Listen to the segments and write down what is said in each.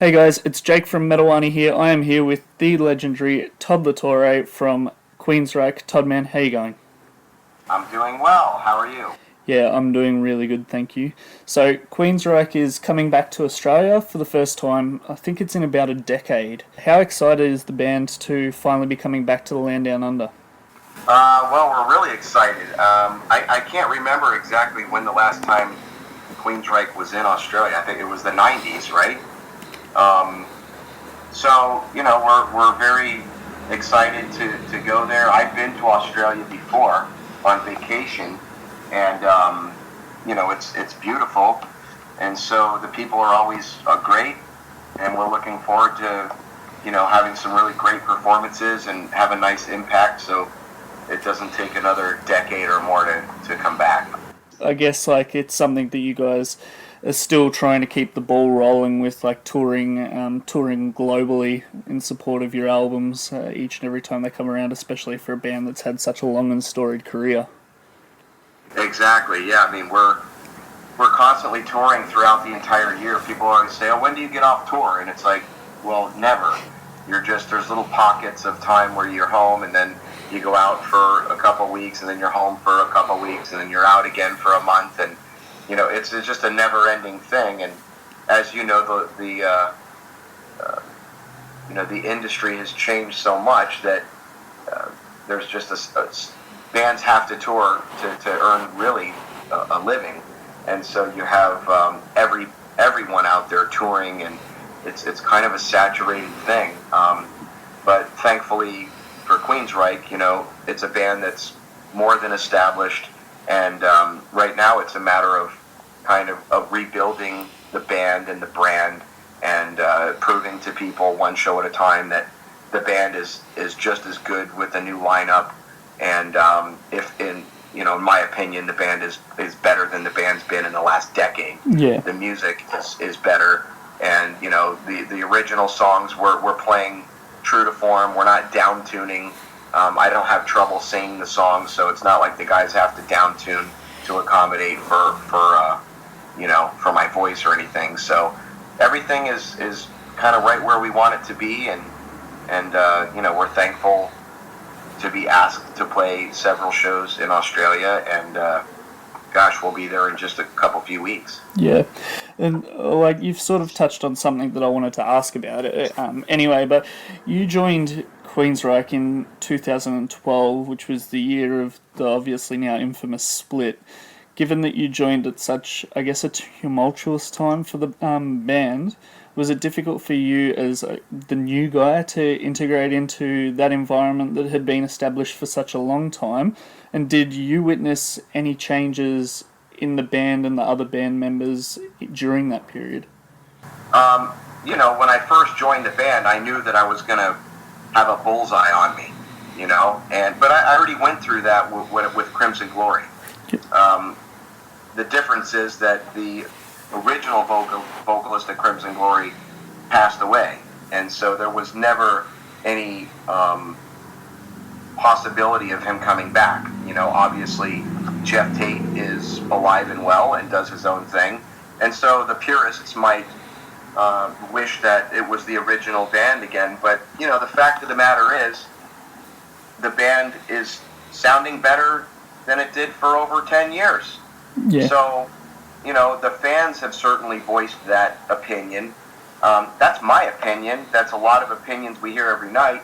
Hey guys, it's Jake from Wani here. I am here with the legendary Todd La Torre from Queensryche. Todd, man, how you going? I'm doing well. How are you? Yeah, I'm doing really good, thank you. So, Queensryche is coming back to Australia for the first time. I think it's in about a decade. How excited is the band to finally be coming back to the land down under? Well, we're really excited. I can't remember exactly when the last time Queensryche was in Australia. I think it was the 90s, right? Um, we're very excited to go there. I've been to Australia before on vacation, and, it's beautiful. And so the people are always great, and we're looking forward to, having some really great performances and have a nice impact. So it doesn't take another decade or more to come back. I guess it's something that you guys are still trying to keep the ball rolling with, like touring globally in support of your albums each and every time they come around, especially for a band that's had such a long and storied career. Exactly. Yeah. I mean, we're constantly touring throughout the entire year. People always say, "Oh, when do you get off tour?" And it's like, well, never. There's little pockets of time where you're home, and then you go out for a couple weeks, and then you're home for a couple weeks, and then you're out again for a month, and it's just a never-ending thing. And as you know, the industry has changed so much that there's just bands have to tour to earn really a living, and so you have everyone out there touring, and it's kind of a saturated thing. But thankfully for Queensryche, it's a band that's more than established, and right now it's a matter of of rebuilding the band and the brand, and proving to people one show at a time that the band is just as good with a new lineup. And if in my opinion, the band is better than the band's been in the last decade. Yeah. The music is better, and the original songs we're playing true to form. We're not down tuning. I don't have trouble singing the songs, so it's not like the guys have to down tune to accommodate for my voice or anything. So everything is kind of right where we want it to be, and we're thankful to be asked to play several shows in Australia, and gosh, we'll be there in just a few weeks. Yeah, and you've sort of touched on something that I wanted to ask about it anyway, but you joined Queensryche in 2012, which was the year of the obviously now infamous split. Given that you joined at such, I guess, a tumultuous time for the band, was it difficult for you as the new guy to integrate into that environment that had been established for such a long time? And did you witness any changes in the band and the other band members during that period? When I first joined the band, I knew that I was going to have a bullseye on me, but I already went through that with Crimson Glory. The difference is that the original vocalist of Crimson Glory passed away, and so there was never any possibility of him coming back. Obviously Jeff Tate is alive and well and does his own thing, and so the purists might wish that it was the original band again, but the fact of the matter is the band is sounding better than it did for over 10 years. Yeah. So the fans have certainly voiced that opinion. That's my opinion. That's a lot of opinions we hear every night.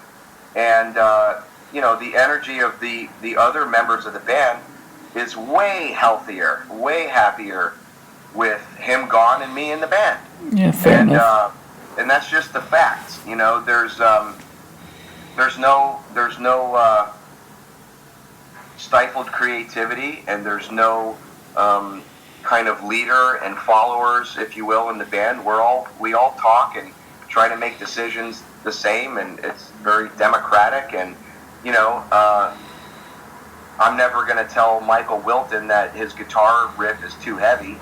And, the energy of the other members of the band is way healthier, way happier with him gone and me in the band. Yeah, fair enough. And that's just the facts. There's no stifled creativity, and there's no kind of leader and followers, if you will, in the band. We all talk and try to make decisions the same, and it's very democratic. And I'm never going to tell Michael Wilton that his guitar riff is too heavy,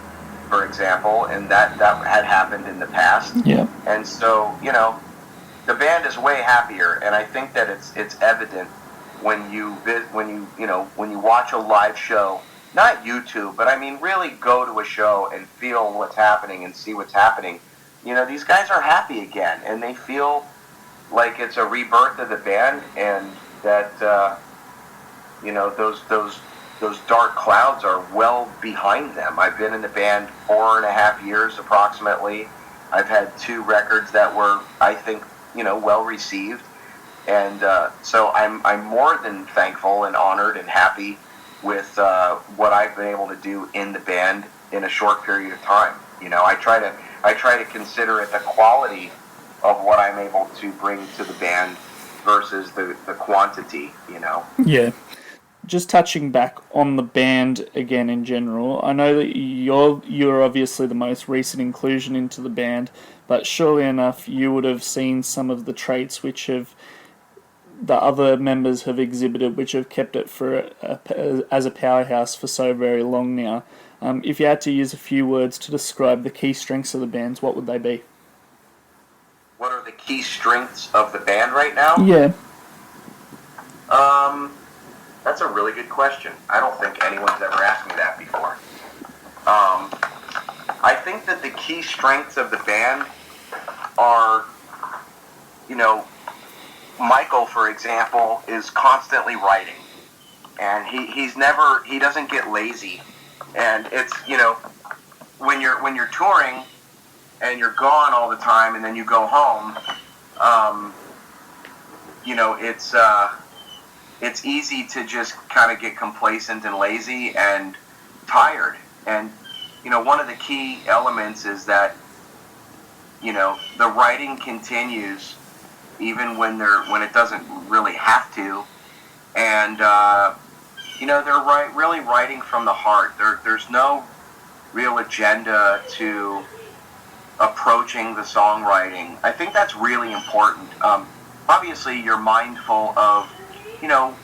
for example, and that had happened in the past. Yeah. And so the band is way happier, and I think that it's evident when you watch a live show. Not YouTube, but I mean really go to a show and feel what's happening and see what's happening. these guys are happy again, and they feel like it's a rebirth of the band, and that those dark clouds are well behind them. I've been in the band 4.5 years approximately. I've had 2 records that were, I think, well received, and so I'm more than thankful and honored and happy with what I've been able to do in the band in a short period of time. I try to consider it the quality of what I'm able to bring to the band versus the quantity. Yeah. Just touching back on the band again in general, I know that you're obviously the most recent inclusion into the band, but surely enough you would have seen some of the traits which the other members have exhibited, which have kept it as a powerhouse for so very long now. If you had to use a few words to describe the key strengths of the bands, what would they be? What are the key strengths of the band right now? Yeah. That's a really good question. I don't think anyone's ever asked me that before. I think that the key strengths of the band are, Michael, for example, is constantly writing, and he doesn't get lazy, and it's, when you're touring and you're gone all the time and then you go home, it's easy to just kind of get complacent and lazy and tired. And, one of the key elements is that, the writing continues even when it doesn't really have to. And, they're really writing from the heart. There's no real agenda to approaching the songwriting. I think that's really important. Obviously, you're mindful of,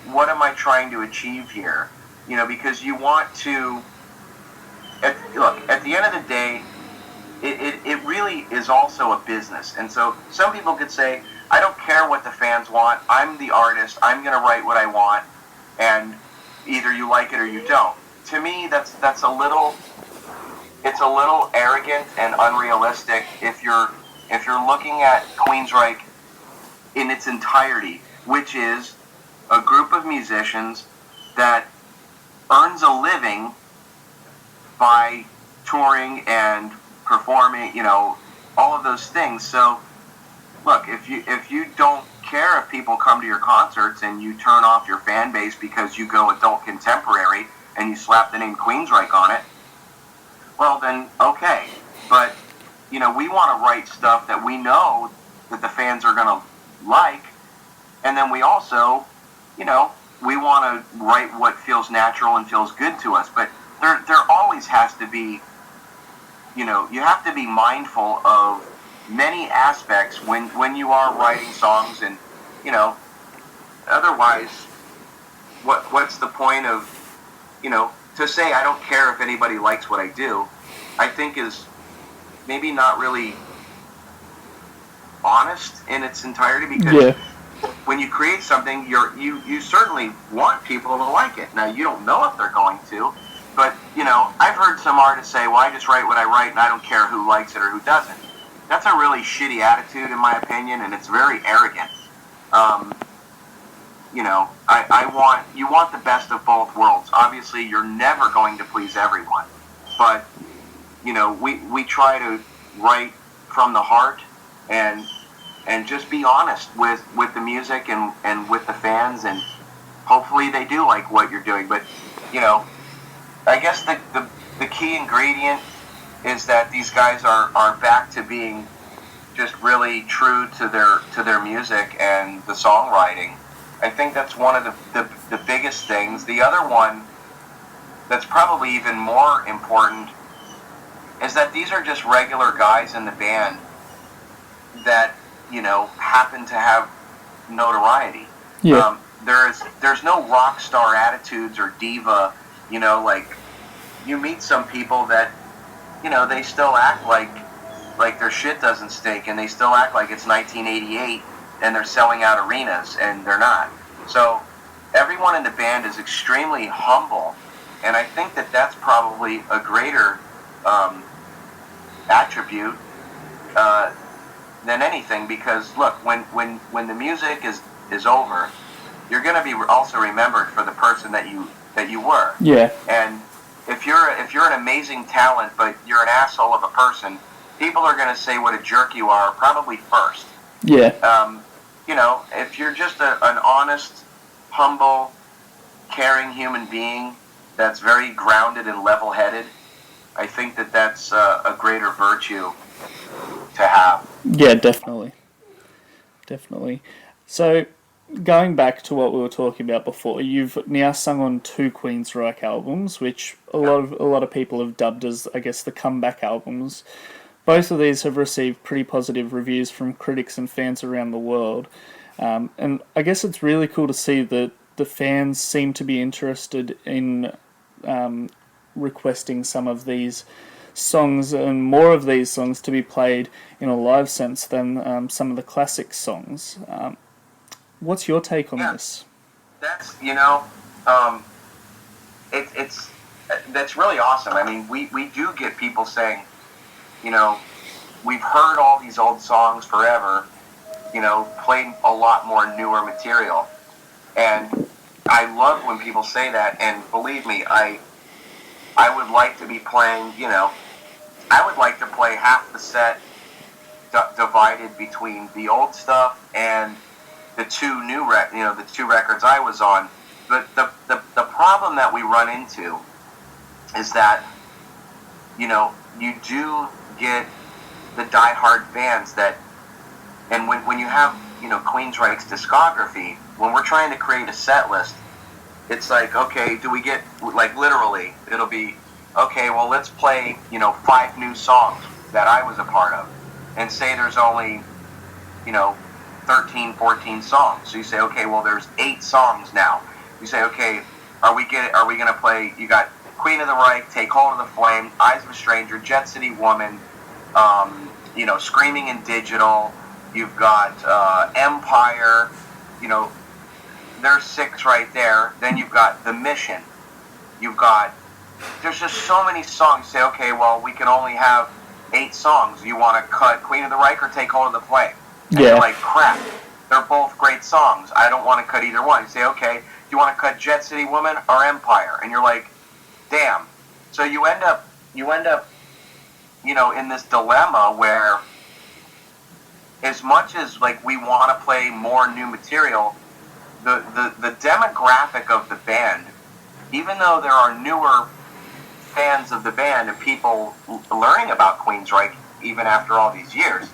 what am I trying to achieve here? Because you want to, at the end of the day, it really is also a business. And so some people could say, I don't care what the fans want. I'm the artist. I'm going to write what I want, and either you like it or you don't. To me, that's a little arrogant and unrealistic if you're looking at Queensryche in its entirety, which is a group of musicians that earns a living by touring and performing, all of those things. So, look, if you don't care if people come to your concerts and you turn off your fan base because you go adult contemporary and you slap the name Queensryche on it, well then, okay. But, we want to write stuff that we know that the fans are going to like, and then we also, we want to write what feels natural and feels good to us. But there always has to be, you have to be mindful of many aspects when you are writing songs, and, otherwise, what's the point of, to say I don't care if anybody likes what I do, I think is maybe not really honest in its entirety, because when you create something, you certainly want people to like it. Now, you don't know if they're going to, but, I've heard some artists say, well, I just write what I write and I don't care who likes it or who doesn't. That's a really shitty attitude, in my opinion, and it's very arrogant. You want the best of both worlds. Obviously, you're never going to please everyone, but, we try to write from the heart and just be honest with the music and with the fans, and hopefully they do like what you're doing. But, I guess the key ingredient is that these guys are back to being just really true to their music and the songwriting. I think that's one of the biggest things. The other one that's probably even more important is that these are just regular guys in the band that, happen to have notoriety. Yeah. There's no rock star attitudes or diva, like you meet some people that, they still act like their shit doesn't stink, and they still act like it's 1988 and they're selling out arenas, and they're not. So everyone in the band is extremely humble, and I think that that's probably a greater attribute uh, than anything, because look, when the music is over, you're going to be also remembered for the person that you were. Yeah. And if you're an amazing talent, but you're an asshole of a person, people are going to say what a jerk you are probably first. Yeah. If you're just an honest, humble, caring human being that's very grounded and level-headed, I think that's a greater virtue to have. Yeah, definitely. Definitely. So, going back to what we were talking about before, you've now sung on 2 Queensryche albums, which a lot of people have dubbed as, I guess, the comeback albums. Both of these have received pretty positive reviews from critics and fans around the world. And I guess it's really cool to see that the fans seem to be interested in requesting some of these songs and more of these songs to be played in a live sense than some of the classic songs. What's your take on this? That's it's that's really awesome. I mean, we do get people saying, we've heard all these old songs forever, play a lot more newer material. And I love when people say that, and believe me, I would like to be playing, I would like to play half the set divided between the old stuff and the two the 2 records I was on. But the problem that we run into is that, you do get the diehard fans that, and when you have, Queensryche's discography, when we're trying to create a set list, it's like, okay, do we get, like, literally, it'll be, okay, well, let's play, 5 new songs that I was a part of, and say there's only, 13, 14 songs. So you say, okay, well, there's 8 songs now. You say, okay, are we going to play, you got Queen of the Reich, Take Hold of the Flame, Eyes of a Stranger, Jet City Woman, Screaming in Digital, you've got Empire, there's 6 right there. Then you've got The Mission. There's just so many songs. You say, okay, well, we can only have 8 songs. You want to cut Queen of the Reich or Take Hold of the Flame? And you're like, crap, they're both great songs. I don't want to cut either one. You say, okay, do you want to cut Jet City Woman or Empire? And you're like, damn. So you end up, in this dilemma where, as much as, like, we want to play more new material, the demographic of the band, even though there are newer fans of the band and people learning about Queensryche even after all these years,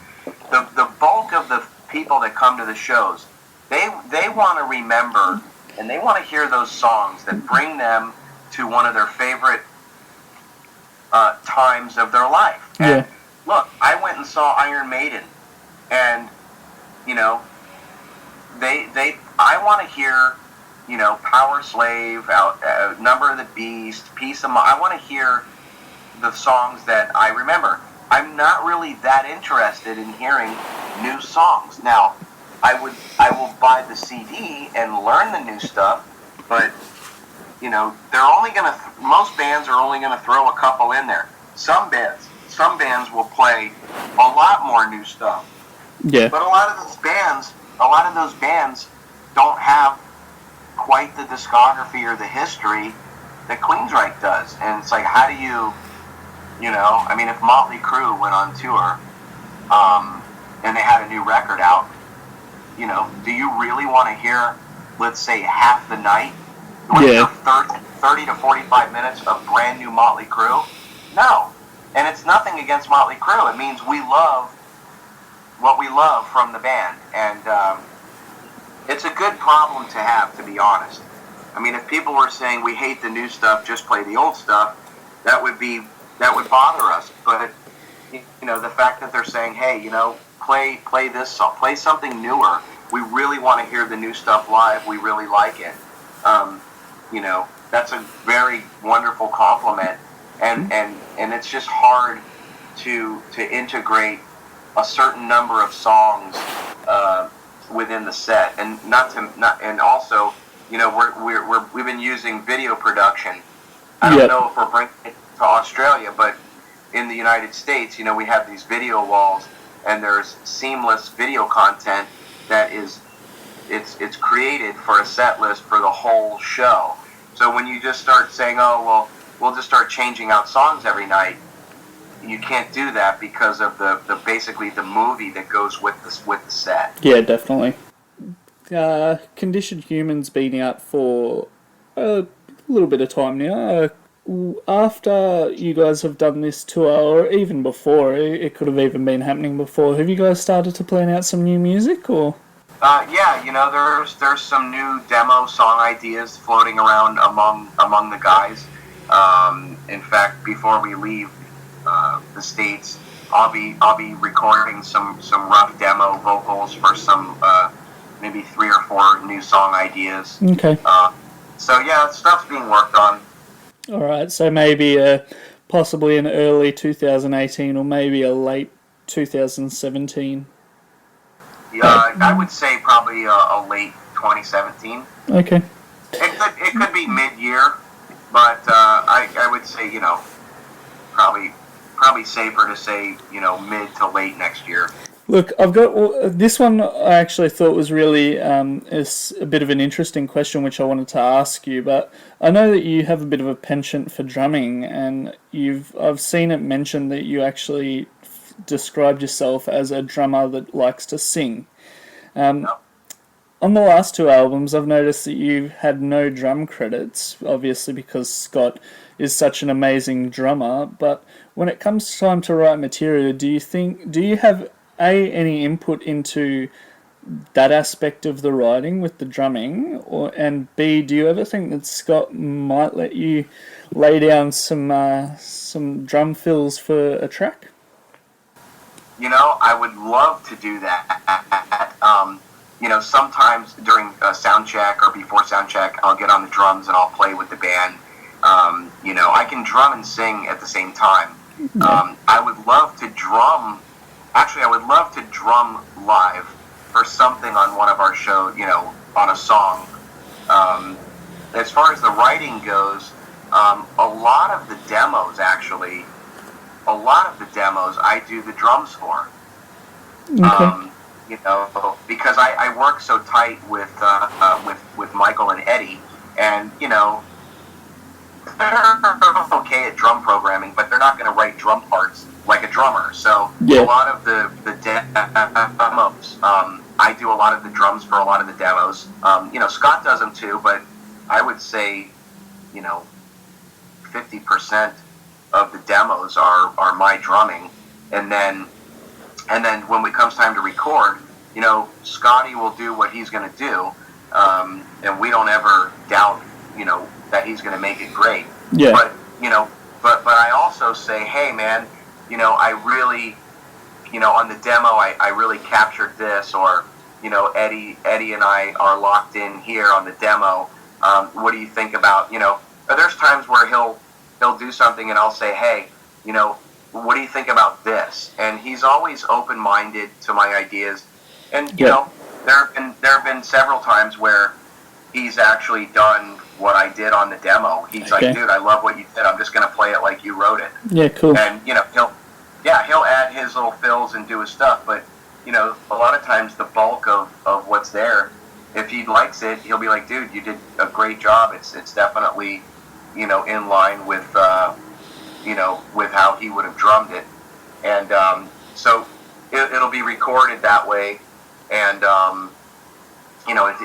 the bulk of the people that come to the shows, they want to remember and they want to hear those songs that bring them to one of their favorite times of their life. And look, I went and saw Iron Maiden, and I want to hear, Power Slave, Number of the Beast, Piece of Mind. I want to hear the songs that I remember. I'm not really that interested in hearing new songs. Now, I will buy the CD and learn the new stuff, but they're only gonna. Most bands are only gonna throw a couple in there. Some bands will play a lot more new stuff. Yeah. But a lot of those bands don't have quite the discography or the history that Queensryche does. And it's like, how do you, I mean, if Motley Crue went on tour, and they had a new record out, do you really want to hear, let's say, Half the Night? You want to hear 30 to 45 minutes of brand new Motley Crue? No. And it's nothing against Motley Crue. It means we love what we love from the band. And it's a good problem to have, to be honest. I mean, if people were saying we hate the new stuff, just play the old stuff, that would bother us. But the fact that they're saying, hey, play this song, play something newer. We really want to hear the new stuff live. We really like it. That's a very wonderful compliment. And it's just hard to integrate a certain number of songs within the set, and and also, we've been using video production. I don't know if we're bringing it to Australia, but in the United States, we have these video walls and there's seamless video content that is it's created for a set list for the whole show. So when you just start saying, oh, well, we'll just start changing out songs every night, you can't do that because of the basically the movie that goes with the set. Yeah, definitely. Conditioned Human's been out for a little bit of time now. After you guys have done this tour, or even before, it could have even been happening before, have you guys started to plan out some new music, or? Yeah, there's some new demo song ideas floating around among the guys. In fact, before we leave the States, I'll be recording some rough demo vocals for some maybe 3 or 4 new song ideas. Okay. So yeah, stuff's being worked on. All right, so maybe possibly an early 2018 or maybe a late 2017. I would say probably a late 2017. Okay. It could be mid-year, but I would say probably safer to say mid to late next year. Look, I've got this one. I actually thought was really is a bit of an interesting question, which I wanted to ask you. But I know that you have a bit of a penchant for drumming, and I've seen it mentioned that you actually described yourself as a drummer that likes to sing. On the last 2 albums, I've noticed that you've had no drum credits, obviously because Scott is such an amazing drummer. But when it comes time to write material, do you have any input into that aspect of the writing with the drumming, and B, do you ever think that Scott might let you lay down some drum fills for a track? I would love to do that. Sometimes during a sound check or before sound check, I'll get on the drums and I'll play with the band. I can drum and sing at the same time. I would love to drum. Actually, I would love to drum live for something on one of our shows, on a song. As far as the writing goes, a lot of the demos I do the drums for. Okay. Because I work so tight with Michael and Eddie, and they're okay at drum programming, but they're not going to write drum parts like a drummer. So yeah. A lot of the demos, I do a lot of the drums for a lot of the demos. Scott does them too, but I would say 50% of the demos are my drumming, and then when it comes time to record, Scotty will do what he's going to do, and we don't ever doubt that he's going to make it great. Yeah. But I also say, hey man, I really, on the demo I really captured this, or Eddie and I are locked in here on the demo. What do you think about there's times where he'll do something and I'll say, hey, what do you think about this? And he's always open-minded to my ideas. And there have been several times where he's actually done what I did on the demo. He's like, dude, I love what you did. I'm just going to play it like you wrote it. Yeah, cool. And he'll add his little fills and do his stuff. But a lot of times the bulk of what's there, if he likes it, he'll be like, dude, you did a great job. It's definitely in line with with how he would have drummed it. And so it'll be recorded that way. And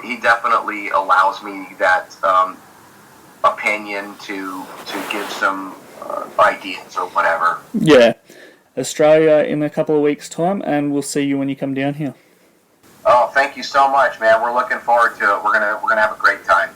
he definitely allows me that opinion to give some ideas or whatever. Yeah. Australia in a couple of weeks' time, and we'll see you when you come down here. Oh, thank you so much, man. We're looking forward to it. We're gonna have a great time.